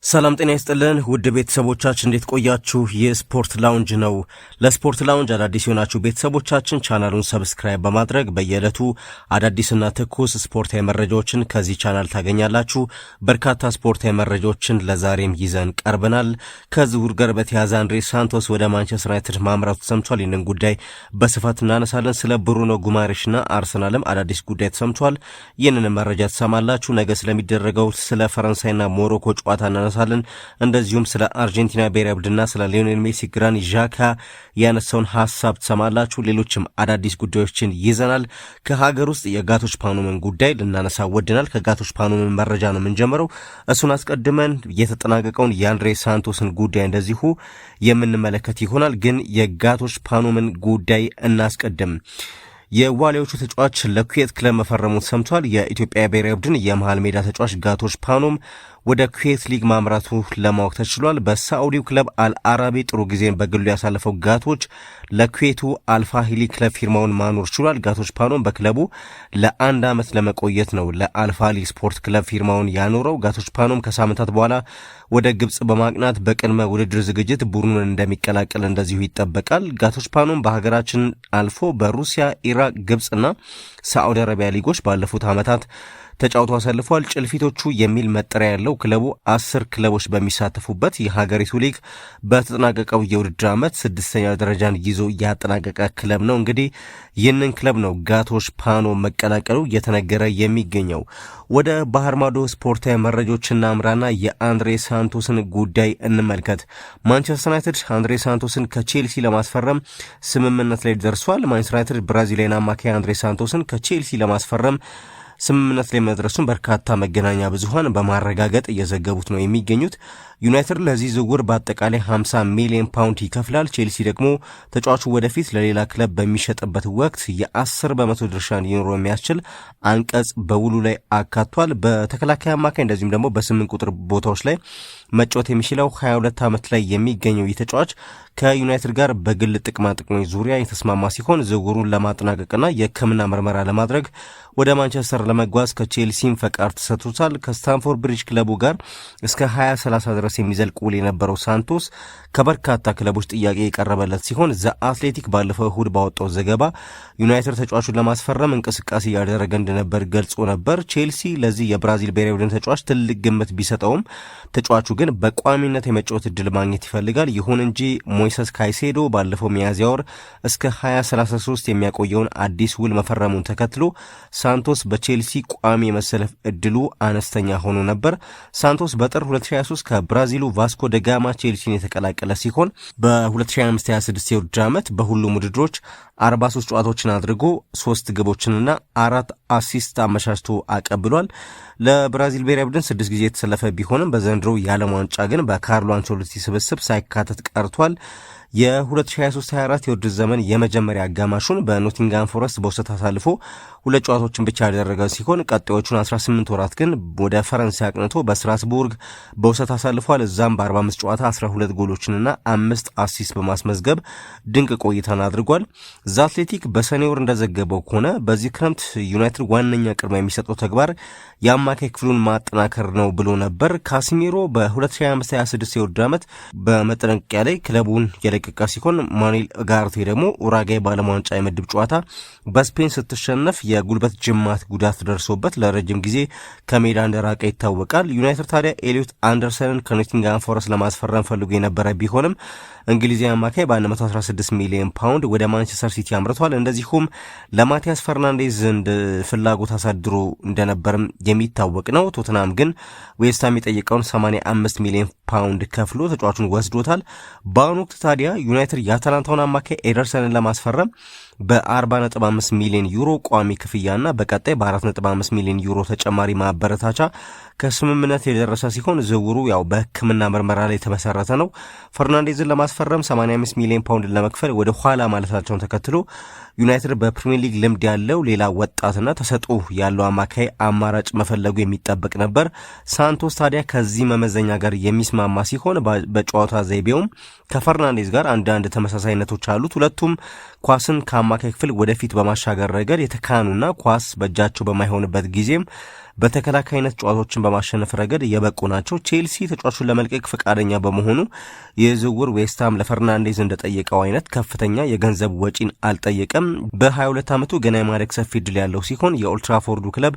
ሰላም ጤና ይስጥልን ውድ ቤተሰቦቻችን እንዴት ቆያችሁ? የስፖርት ላውንጅ ነው። ለስፖርት ላውንጅ አዳዲስ የሆናችሁ ቤተሰቦቻችን ቻናሉን ሰብስክራይብ በማድረግ በየዕለቱ አዳዲስና ትኩስ ስፖርታዊ መረጃዎችን ከዚህ ቻናል ታገኛላችሁ። በርካታ ስፖርታዊ መረጃዎችን ለዛሬም ይዘን ቀርበናል። ከዝውውር ጋር በተያያዘ አንድሬ ሳንቶስ ወደ ማንቸስተር ዩናይትድ ማምራቱ ተሰምቷል። ይህንን ጉዳይ በስፋት እናነሳለን። ስለ ብሩኖ ጉማሬሽና አርሰናልም አዳዲስ ጉዳይ ተሰምቷል። ይህንን መረጃ ትሰማላችሁ። ነገ ስለሚደረገው ስለ ፈረንሳይና ሞሮኮ ጨዋታ እናነሳለን። እንደዚሁም ስለ አርጀንቲና ብሔራዊ ቡድንና ስለ ሊዮኔል ሜሲ ግራኒት ዣካ ያነሳውን ሐሳብ ትሰማላችሁ። ሌሎችም አዳዲስ ጉዳዮችን ይዘናል። ከሀገር ውስጥ የጋቶች ፓኖምን ጉዳይ ልናነሳ ወድናል። ከጋቶች ፓኖምን መረጃ ነው የምንጀምረው። እሱን አስቀድመን የተጠናቀቀውን የአንድሬ ሳንቶስን ጉዳይ እንደዚሁ የምንመለከት ይሆናል። ግን የጋቶች ፓኖምን ጉዳይ እናስቀድም። የዋሊያዎቹ ተጫዋች ለኩዌት ክለብ መፈረሙት ሰምቷል። የኢትዮጵያ ብሔራዊ ቡድን የመሃል ሜዳ ተጫዋች ጋቶች ፓኖም ወደ ኩዌት ሊግ ማምራቱ ለማወቅ ተችሏል። በሳዑዲው ክለብ አልአራቢ ጥሩ ጊዜን በግሉ ያሳለፈው ጋቶች ለኩዌቱ አልፋሂሊ ክለብ ፊርማውን ማኖር ችሏል። ጋቶች ፓኖም በክለቡ ለ1 ዓመት ለመቆየት ነው ለአልፋሂሊ ስፖርት ክለብ ፊርማውን ያኖረው። ጋቶች ፓኖም ከሳምንታት በኋላ ወደ ግብጽ በማቅናት በቅድመ ውድድር ዝግጅት ቡድኑን እንደሚቀላቀል እንደዚሁ ይጠበቃል። ጋቶች ፓኖም በሀገራችን አልፎ በሩሲያ፣ ኢራቅ፣ ግብጽና ሳዑዲ አረቢያ ሊጎች ባለፉት ዓመታት ተጫውቶ አሳልፏል። ጭልፊቶቹ የሚል መጠሪያ ያለው ክለቡ 10 ክለቦች በሚሳተፉበት የሀገሪቱ ሊግ በተጠናቀቀው የውድድር ዓመት 6ኛ ደረጃን ይዞ ያጠናቀቀ ክለብ ነው። እንግዲህ ይህንን ክለብ ነው ጋቶች ፓኖም መቀላቀሉ እየተነገረ የሚገኘው። ወደ ባህር ማዶ ስፖርታዊ መረጃዎችና አምራና የአንድሬ ሳንቶስን ጉዳይ እንመልከት። ማንቸስተር ዩናይትድ አንድሬ ሳንቶስን ከቼልሲ ለማስፈረም ስምምነት ላይ ደርሷል። ማንቸስተር ዩናይትድ ብራዚሊያን አማካይ አንድሬ ሳንቶስን ከቼልሲ ለማስፈረም ስምምነት ላይ መድረሱን በርካታ መገናኛ ብዙሃን በማረጋገጥ እየዘገቡት ነው የሚገኙት። ዩናይትድ ለዚህ ዝውውር በአጠቃላይ 50 ሚሊዮን ፓውንድ ይከፍላል። ቼልሲ ደግሞ ተጫዋቹ ወደፊት ለሌላ ክለብ በሚሸጥበት ወቅት የ10 በመቶ ድርሻ እንዲኖረው የሚያስችል አንቀጽ በውሉ ላይ አካቷል። በተከላካይ አማካይ እንደዚሁም ደግሞ በ8 ቁጥር ቦታዎች ላይ መጫወት የሚችለው 22 ዓመት ላይ የሚገኘው ይህ ተጫዋች ከዩናይትድ ጋር በግል ጥቅማ ጥቅሞች ዙሪያ የተስማማ ሲሆን ዝውውሩን ለማጠናቀቅና የሕክምና ምርመራ ለማድረግ ወደ ማንቸስተር ለመጓዝ ከቼልሲም ፈቃድ ተሰጥቶታል። ከስታንፎርድ ብሪጅ ክለቡ ጋር እስከ 2030 ድረስ የሚዘልቅ ውል የነበረው ሳንቶስ ከበርካታ ክለቦች ጥያቄ የቀረበለት ሲሆን ዘ አትሌቲክ ባለፈው እሁድ ባወጣው ዘገባ ዩናይትድ ተጫዋቹን ለማስፈረም እንቅስቃሴ እያደረገ እንደነበር ገልጾ ነበር። ቼልሲ ለዚህ የብራዚል ብሔራዊ ቡድን ተጫዋች ትልቅ ግምት ቢሰጠውም ተጫዋቹ ግን በቋሚነት የመጫወት እድል ማግኘት ይፈልጋል። ይሁን እንጂ ሞይሰስ ካይሴዶ ባለፈው ሚያዝያ ወር እስከ 2033 የሚያቆየውን አዲስ ውል መፈረሙን ተከትሎ ሳንቶስ በቼልሲ ቋሚ የመሰለፍ እድሉ አነስተኛ ሆኖ ነበር። ሳንቶስ በጥር 2023 ከብራዚሉ ቫስኮ ደጋማ ቼልሲን የተቀላቀለ ሲሆን በ2025/26 የውድድር ዓመት በሁሉም ውድድሮች 43 ጨዋታዎችን አድርጎ 3 ግቦችንና 4 አሲስት አመቻችቶ አቀብሏል። ለብራዚል ብሔራዊ ቡድን 6 ጊዜ የተሰለፈ ቢሆንም በዘንድሮ የዓለም ዋንጫ ግን በካርሎ አንቸሎቲ ስብስብ ሳይካተት ቀርቷል። የ2023/24 የውድድር ዘመን የመጀመሪያ አጋማሹን በኖቲንጋም ፎረስት በውሰት አሳልፎ 2 ጨዋታዎችን ብቻ ያደረገ ሲሆን ቀጣዮቹን 18 ወራት ግን ወደ ፈረንሳይ አቅንቶ በስትራስቡርግ በውሰት አሳልፏል። እዛም በ45 ጨዋታ 12 ጎሎችንና 5 አሲስት በማስመዝገብ ድንቅ ቆይታን አድርጓል። ዘ አትሌቲክ በሰኔ ወር እንደዘገበው ከሆነ በዚህ ክረምት ዩናይትድ ዋነኛ ቅድሚያ የሚሰጠው ተግባር የአማካይ ክፍሉን ማጠናከር ነው ብሎ ነበር። ካሲሜሮ በ2025/26 የውድድር ዓመት በመጠናቀቂያ ላይ ክለቡን የለቀቀ ሲሆን ማኑኤል ኡጋርቴ ደግሞ ኡራጋይ በዓለም ዋንጫ የምድብ ጨዋታ በስፔን ስትሸነፍ የጉልበት ጅማት ጉዳት ደርሶበት ለረጅም ጊዜ ከሜዳ እንደራቀ ይታወቃል። ዩናይትድ ታዲያ ኤሊዮት አንደርሰንን ከኖቲንጋም ፎረስት ለማስፈረም ፈልጎ የነበረ ቢሆንም እንግሊዛዊ አማካይ በ116 ሚሊዮን ፓውንድ ወደ ማንቸስተር ሲቲ አምርቷል። እንደዚሁም ለማቲያስ ፈርናንዴዝ ዘንድ ፍላጎት አሳድሮ እንደነበርም የሚታወቅ ነው። ቶትናም ግን ዌስትሃም የጠየቀውን 85 ሚሊዮን ፓውንድ ከፍሎ ተጫዋቹን ወስዶታል። በአሁኑ ወቅት ታዲያ ዩናይትድ የአታላንታውን አማካይ ኤደርሰንን ለማስፈረም በ40.5 ሚሊዮን ዩሮ ቋሚ ክፍያና በቀጣይ በ4.5 ሚሊዮን ዩሮ ተጨማሪ ማበረታቻ ከስምምነት የደረሰ ሲሆን ዝውውሩ ያው በሕክምና ምርመራ ላይ የተመሰረተ ነው። ፈርናንዴዝን ለማስፈረም 85 ሚሊዮን ፓውንድ ለመክፈል ወደ ኋላ ማለታቸውን ተከትሎ ዩናይትድ በፕሪሚየር ሊግ ልምድ ያለው ሌላ ወጣትና ተሰጥኦ ያለው አማካይ አማራጭ መፈለጉ የሚጠበቅ ነበር። ሳንቶስ ታዲያ ከዚህ መመዘኛ ጋር የሚስማማ ሲሆን በጨዋታ ዘይቤውም ከፈርናንዴዝ ጋር አንዳንድ ተመሳሳይነቶች አሉት። ሁለቱም ኳስን ከአማካይ ክፍል ወደፊት በማሻገር ረገድ የተካኑና ኳስ በእጃቸው በማይሆንበት ጊዜም በተከላካይነት ጨዋታዎችን በማሸነፍ ረገድ የበቁ ናቸው። ቼልሲ ተጫዋቹን ለመልቀቅ ፈቃደኛ በመሆኑ የዝውውር ዌስትሃም ለፈርናንዴዝ እንደጠየቀው አይነት ከፍተኛ የገንዘብ ወጪን አልጠየቀም። በ22 ዓመቱ ገና የማደግ ሰፊ ዕድል ያለው ሲሆን የኦልትራፎርዱ ክለብ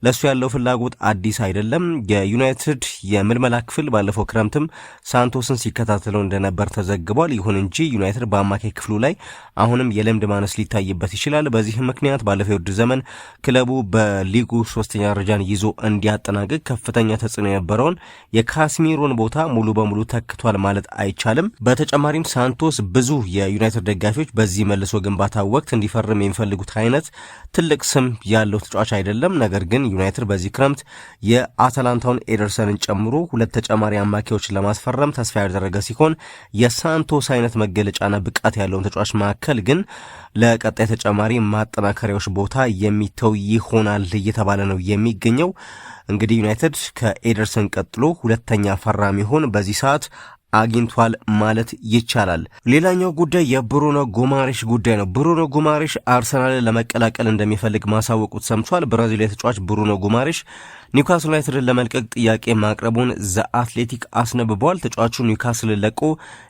ለሱ ያለው ፍላጎት አዲስ አይደለም። የዩናይትድ የምልመላ ክፍል ባለፈው ክረምትም ሳንቶስን ሲከታተለው እንደነበር ተዘግቧል። ይሁን እንጂ ዩናይትድ በአማካይ ክፍሉ ላይ አሁንም የልምድ ማነስ ሊታይበት ይችላል። በዚህም ምክንያት ባለፈው የውድድር ዘመን ክለቡ በሊጉ 3ኛ ደረጃን ይዞ እንዲያጠናቅቅ ከፍተኛ ተጽዕኖ የነበረውን የካስሚሮን ቦታ ሙሉ በሙሉ ተክቷል ማለት አይቻልም። በተጨማሪም ሳንቶስ ብዙ የዩናይትድ ደጋፊዎች በዚህ መልሶ ግንባታ ወቅት እንዲፈርም የሚፈልጉት አይነት ትልቅ ስም ያለው ተጫዋች አይደለም። ነገር ግን ዩናይትድ በዚህ ክረምት የአታላንታውን ኤደርሰንን ጨምሮ 2 ተጨማሪ አማካዮችን ለማስፈረም ተስፋ ያደረገ ሲሆን የሳንቶስ አይነት መገለጫና ብቃት ያለውን ተጫዋች መካከል ግን ለቀጣይ ተጨማሪ ማጠናከሪያዎች ቦታ የሚተው ይሆናል እየተባለ ነው የሚገኘው። እንግዲህ ዩናይትድ ከኤደርሰን ቀጥሎ 2ኛ ፈራሚ ሆን በዚህ ሰዓት አግኝቷል ማለት ይቻላል። ሌላኛው ጉዳይ የብሩኖ ጉማሬሽ ጉዳይ ነው። ብሩኖ ጉማሬሽ አርሰናልን ለመቀላቀል እንደሚፈልግ ማሳወቁት ሰምቷል። ብራዚላዊ ተጫዋች ብሩኖ ጉማሬሽ ኒውካስል ዩናይትድን ለመልቀቅ ጥያቄ ማቅረቡን ዘ አትሌቲክ አስነብቧል። ተጫዋቹ ኒውካስልን ለቆ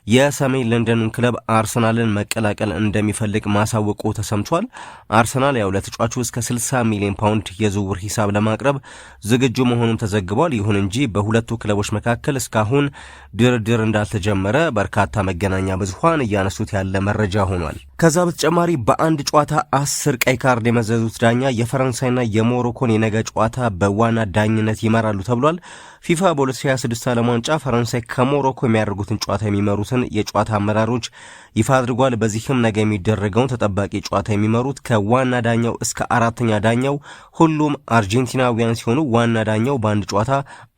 የሰሜን ለንደኑን ክለብ አርሰናልን መቀላቀል እንደሚፈልግ ማሳወቁ ተሰምቷል። አርሰናል ያው ለተጫዋቹ እስከ 60 ሚሊዮን ፓውንድ የዝውውር ሂሳብ ለማቅረብ ዝግጁ መሆኑን ተዘግቧል። ይሁን እንጂ በሁለቱ ክለቦች መካከል እስካሁን ድርድር እንዳልተጀመረ በርካታ መገናኛ ብዙሃን እያነሱት ያለ መረጃ ሆኗል። ከዛ በተጨማሪ በአንድ ጨዋታ 10 ቀይ ካርድ የመዘዙት ዳኛ የፈረንሳይና የሞሮኮን የነገ ጨዋታ በዋና ዳኝነት ይመራሉ ተብሏል። ፊፋ በ2026 ዓለም ዋንጫ ፈረንሳይ ከሞሮኮ የሚያደርጉትን ጨዋታ የሚመሩትን የጨዋታ አመራሮች ይፋ አድርጓል። በዚህም ነገ የሚደረገውን ተጠባቂ ጨዋታ የሚመሩት ከዋና ዳኛው እስከ 4ኛ ዳኛው ሁሉም አርጀንቲናውያን ሲሆኑ ዋና ዳኛው በአንድ ጨዋታ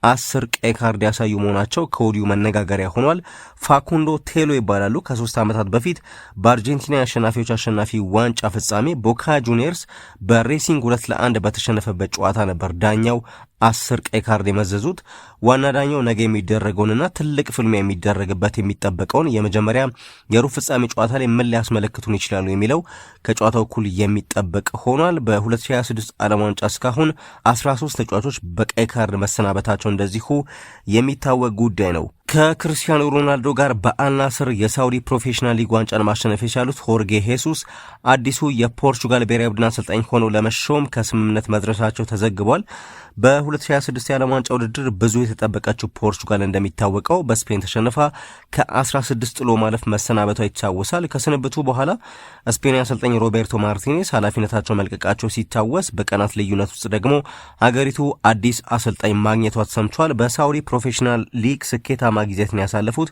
10 ቀይ ካርድ ያሳዩ መሆናቸው ከወዲሁ መነጋገሪያ ሆኗል። ፋኩንዶ ቴሎ ይባላሉ። ከ3 ዓመታት በፊት በአርጀንቲና የአሸናፊዎች አሸናፊ ዋንጫ ፍጻሜ ቦካ ጁኒየርስ በሬሲንግ 2-1 በተሸነፈበት ጨዋታ ነበር ዳኛው 10 ቀይ ካርድ የመዘዙት። ዋና ዳኛው ነገ የሚደረገውንና ትልቅ ፍልሚያ የሚደረግበት የሚጠበቀውን የመጀመሪያ የሩብ ፍጻሜ ጨዋታ ላይ ምን ሊያስመለክቱን ይችላሉ የሚለው ከጨዋታው እኩል የሚጠበቅ ሆኗል። በ2026 ዓለም ዋንጫ እስካሁን 13 ተጫዋቾች በቀይ ካርድ መሰናበታቸው እንደዚሁ የሚታወቅ ጉዳይ ነው። ከክርስቲያኖ ሮናልዶ ጋር በአልናስር የሳውዲ ፕሮፌሽናል ሊግ ዋንጫን ማሸነፍ የቻሉት ሆርጌ ሄሱስ አዲሱ የፖርቹጋል ብሔራዊ ቡድን አሰልጣኝ ሆነው ለመሾም ከስምምነት መድረሳቸው ተዘግቧል። በ2026 የዓለም ዋንጫ ውድድር ብዙ የተጠበቀችው ፖርቹጋል እንደሚታወቀው በስፔን ተሸንፋ ከ16 ጥሎ ማለፍ መሰናበቷ ይታወሳል። ከስንብቱ በኋላ ስፔን አሰልጣኝ ሮቤርቶ ማርቲኔስ ኃላፊነታቸው መልቀቃቸው ሲታወስ፣ በቀናት ልዩነት ውስጥ ደግሞ ሀገሪቱ አዲስ አሰልጣኝ ማግኘቷ ተሰምቷል። በሳውዲ ፕሮፌሽናል ሊግ ስኬታማ ጊዜያትን ያሳለፉት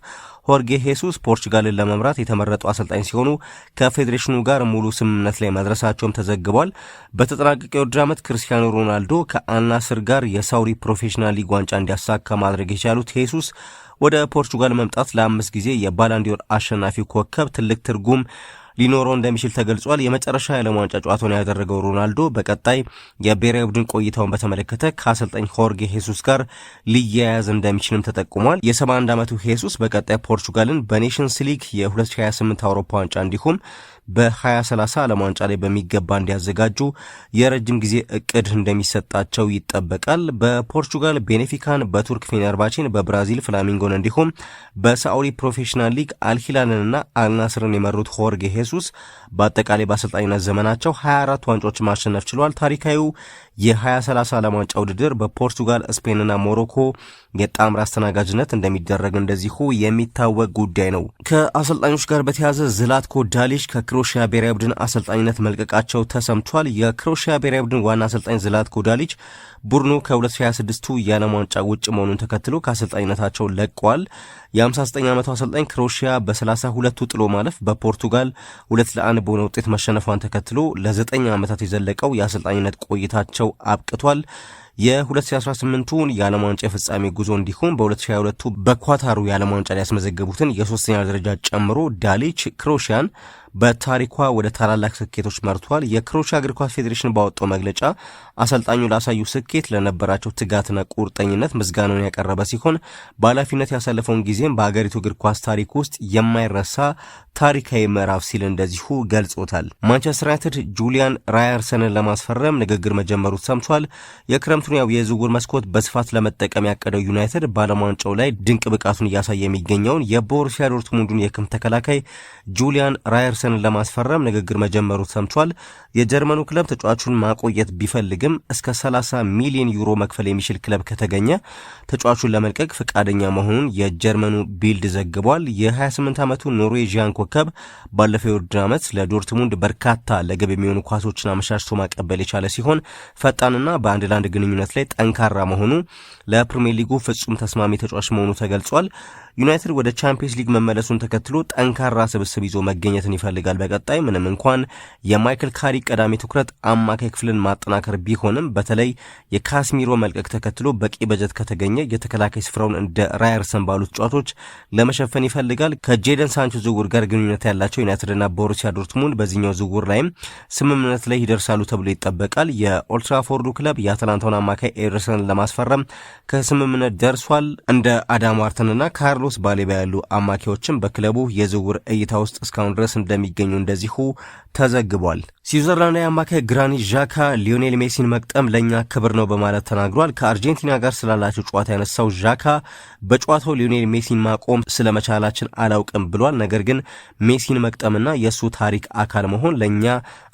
ሆርጌ ሄሱስ ፖርቹጋልን ለመምራት የተመረጡ አሰልጣኝ ሲሆኑ ከፌዴሬሽኑ ጋር ሙሉ ስምምነት ላይ መድረሳቸውም ተዘግቧል። በተጠናቀቀ የውድድር ዓመት ክርስቲያኖ ሮናልዶ ከአልናስር ጋር የሳውዲ ፕሮፌሽናል ሊግ ዋንጫ እንዲያሳካ ማድረግ የቻሉት ሄሱስ ወደ ፖርቹጋል መምጣት ለ5 ጊዜ የባላንዲዮር አሸናፊ ኮከብ ትልቅ ትርጉም ሊኖረው እንደሚችል ተገልጿል። የመጨረሻ የዓለም ዋንጫ ጨዋታውን ያደረገው ሮናልዶ በቀጣይ የብሔራዊ ቡድን ቆይታውን በተመለከተ ከአሰልጣኝ ሆርጌ ሄሱስ ጋር ሊያያዝ እንደሚችልም ተጠቁሟል። የ71 ዓመቱ ሄሱስ በቀጣይ ፖርቹጋልን በኔሽንስ ሊግ የ2028 አውሮፓ ዋንጫ እንዲሁም በ2030 ዓለም ዋንጫ ላይ በሚገባ እንዲያዘጋጁ የረጅም ጊዜ እቅድ እንደሚሰጣቸው ይጠበቃል። በፖርቹጋል ቤኔፊካን፣ በቱርክ ፌነርባቼን፣ በብራዚል ፍላሚንጎን እንዲሁም በሳዑዲ ፕሮፌሽናል ሊግ አልሂላልንና አልናስርን የመሩት ሆርጌ ሄሱስ በአጠቃላይ በአሰልጣኝነት ዘመናቸው 24 ዋንጫዎች ማሸነፍ ችሏል። ታሪካዊው የ2030 ዓለም ዋንጫ ውድድር በፖርቱጋል፣ ስፔንና ሞሮኮ የጣምራ አስተናጋጅነት እንደሚደረግ እንደዚሁ የሚታወቅ ጉዳይ ነው። ከአሰልጣኞች ጋር በተያያዘ ዝላትኮ ዳሊች ከክሮሺያ ብሔራዊ ቡድን አሰልጣኝነት መልቀቃቸው ተሰምቷል። የክሮሺያ ብሔራዊ ቡድን ዋና አሰልጣኝ ዝላትኮ ዳሊች ቡድኑ ከ2026ቱ የዓለም ዋንጫ ውጭ መሆኑን ተከትሎ ከአሰልጣኝነታቸው ለቀዋል። የ59 ዓመቱ አሰልጣኝ ክሮሺያ በ32ቱ ጥሎ ማለፍ በፖርቱጋል 2-1 በሆነ ውጤት መሸነፏን ተከትሎ ለ9 ዓመታት የዘለቀው የአሰልጣኝነት ቆይታቸው አብቅቷል። የ2018ቱን የዓለም ዋንጫ የፍጻሜ ጉዞ እንዲሁም በ2022ቱ በኳታሩ የዓለም ዋንጫ ላይ ያስመዘገቡትን የ3ኛ ደረጃ ጨምሮ ዳሊች ክሮሺያን በታሪኳ ወደ ታላላቅ ስኬቶች መርቷል። የክሮኤሺያ እግር ኳስ ፌዴሬሽን ባወጣው መግለጫ አሰልጣኙ ላሳዩ ስኬት ለነበራቸው ትጋትና ቁርጠኝነት ምስጋናውን ያቀረበ ሲሆን በኃላፊነት ያሳለፈውን ጊዜም በአገሪቱ እግር ኳስ ታሪክ ውስጥ የማይረሳ ታሪካዊ ምዕራፍ ሲል እንደዚሁ ገልጾታል። ማንቸስተር ዩናይትድ ጁሊያን ራየርሰንን ለማስፈረም ንግግር መጀመሩ ሰምቷል። የክረምቱን የዝውውር መስኮት በስፋት ለመጠቀም ያቀደው ዩናይትድ በዓለም ዋንጫው ላይ ድንቅ ብቃቱን እያሳየ የሚገኘውን የቦሩሲያ ዶርትሙንዱን የክንፍ ተከላካይ ጁሊያን ራየርሰንን ለማስፈረም ንግግር መጀመሩ ሰምቷል። የጀርመኑ ክለብ ተጫዋቹን ማቆየት ቢፈልግም እስከ 30 ሚሊዮን ዩሮ መክፈል የሚችል ክለብ ከተገኘ ተጫዋቹን ለመልቀቅ ፈቃደኛ መሆኑን የጀርመኑ ቢልድ ዘግቧል። የ28 ዓመቱ ኖርዌጂያን ኮከብ ባለፈው የውድድር ዓመት ለዶርትሙንድ በርካታ ለግብ የሚሆኑ ኳሶችን አመሻሽቶ ማቀበል የቻለ ሲሆን ፈጣንና በአንድ ለአንድ ግንኙነት ላይ ጠንካራ መሆኑ ለፕሪሚየር ሊጉ ፍጹም ተስማሚ ተጫዋች መሆኑ ተገልጿል። ዩናይትድ ወደ ቻምፒየንስ ሊግ መመለሱን ተከትሎ ጠንካራ ስብስብ ይዞ መገኘትን ይፈልጋል። በቀጣይ ምንም እንኳን የማይክል ካሪክ ቀዳሚ ትኩረት አማካይ ክፍልን ማጠናከር ቢሆንም በተለይ የካስሚሮ መልቀቅ ተከትሎ በቂ በጀት ከተገኘ የተከላካይ ስፍራውን እንደ ራየርሰን ባሉ ተጫዋቾች ለመሸፈን ይፈልጋል። ከጄደን ሳንቾ ዝውውር ጋር ግንኙነት ያላቸው ዩናይትድና ቦሩሲያ ዶርትሙንድ በዚህኛው ዝውውር ላይም ስምምነት ላይ ይደርሳሉ ተብሎ ይጠበቃል። የኦልትራፎርዱ ክለብ የአትላንታውን አማካይ ኤሪክሰንን ለማስፈረም ከስምምነት ደርሷል። እንደ አዳም ዋርተንና ካርሎስ ባሌባ ያሉ አማካዮችም በክለቡ የዝውውር እይታ ውስጥ እስካሁን ድረስ እንደሚገኙ እንደዚሁ ተዘግቧል። ስዊዘርላንዳዊ አማካይ ግራኒት ዣካ ሊዮኔል ሜሲን መቅጠም ለእኛ ክብር ነው በማለት ተናግሯል። ከአርጀንቲና ጋር ስላላቸው ጨዋታ ያነሳው ዣካ በጨዋታው ሊዮኔል ሜሲን ማቆም ስለመቻላችን አላውቅም ብሏል። ነገር ግን ሜሲን መቅጠምና የእሱ ታሪክ አካል መሆን ለእኛ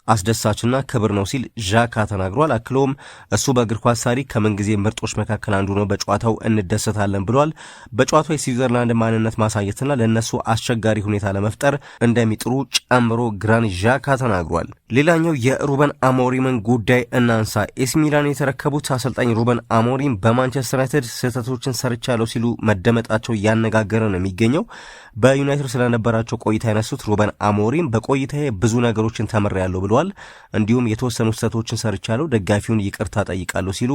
አስደሳችና ክብር ነው ሲል ዣካ ተናግሯል። አክሎም እሱ በእግር ኳስ ታሪክ ከምንጊዜ ምርጦች መካከል አንዱ ነው፣ በጨዋታው እንደሰታለን ብሏል። በጨዋታው የስዊዘርላንድ ማንነት ማሳየትና ለእነሱ አስቸጋሪ ሁኔታ ለመፍጠር እንደሚጥሩ ጨምሮ ግራኒት ዣካ ተናግሯል። ሌላኛው የሩበን አሞሪምን ጉዳይ እናንሳ። ኤሲ ሚላን የተረከቡት አሰልጣኝ ሩበን አሞሪም በማንቸስተር ዩናይትድ ስህተቶችን ሰርቻለሁ ሲሉ መደመጣቸው እያነጋገረ ነው የሚገኘው። በዩናይትድ ስለነበራቸው ቆይታ ያነሱት ሩበን አሞሪም በቆይታዬ ብዙ ነገሮችን ተምሬያለሁ ብለዋል። እንዲሁም የተወሰኑ ስህተቶችን ሰርቻለሁ፣ ደጋፊውን ይቅርታ ጠይቃለሁ ሲሉ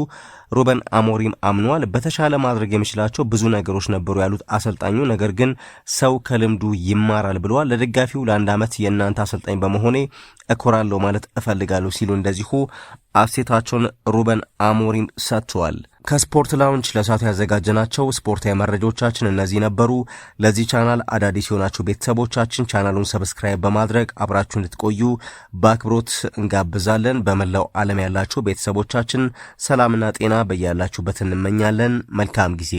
ሩበን አሞሪም አምነዋል። በተሻለ ማድረግ የሚችላቸው ብዙ ነገሮች ነበሩ ያሉት አሰልጣኙ ነገር ግን ሰው ከልምዱ ይማራል ብለዋል። ለደጋፊው ለአንድ ዓመት የእናንተ አሰልጣኝ በመሆኔ እኮራለሁ ማለት እፈልጋለሁ ሲሉ እንደዚሁ አስተያየታቸውን ሩበን አሞሪም ሰጥተዋል። ከስፖርት ላውንጅ ለሰዓቱ ያዘጋጀናቸው ስፖርታዊ መረጃዎቻችን እነዚህ ነበሩ። ለዚህ ቻናል አዳዲስ የሆናችሁ ቤተሰቦቻችን ቻናሉን ሰብስክራይብ በማድረግ አብራችሁ እንድትቆዩ በአክብሮት እንጋብዛለን። በመላው ዓለም ያላችሁ ቤተሰቦቻችን ሰላምና ጤና በያላችሁበት እንመኛለን። መልካም ጊዜ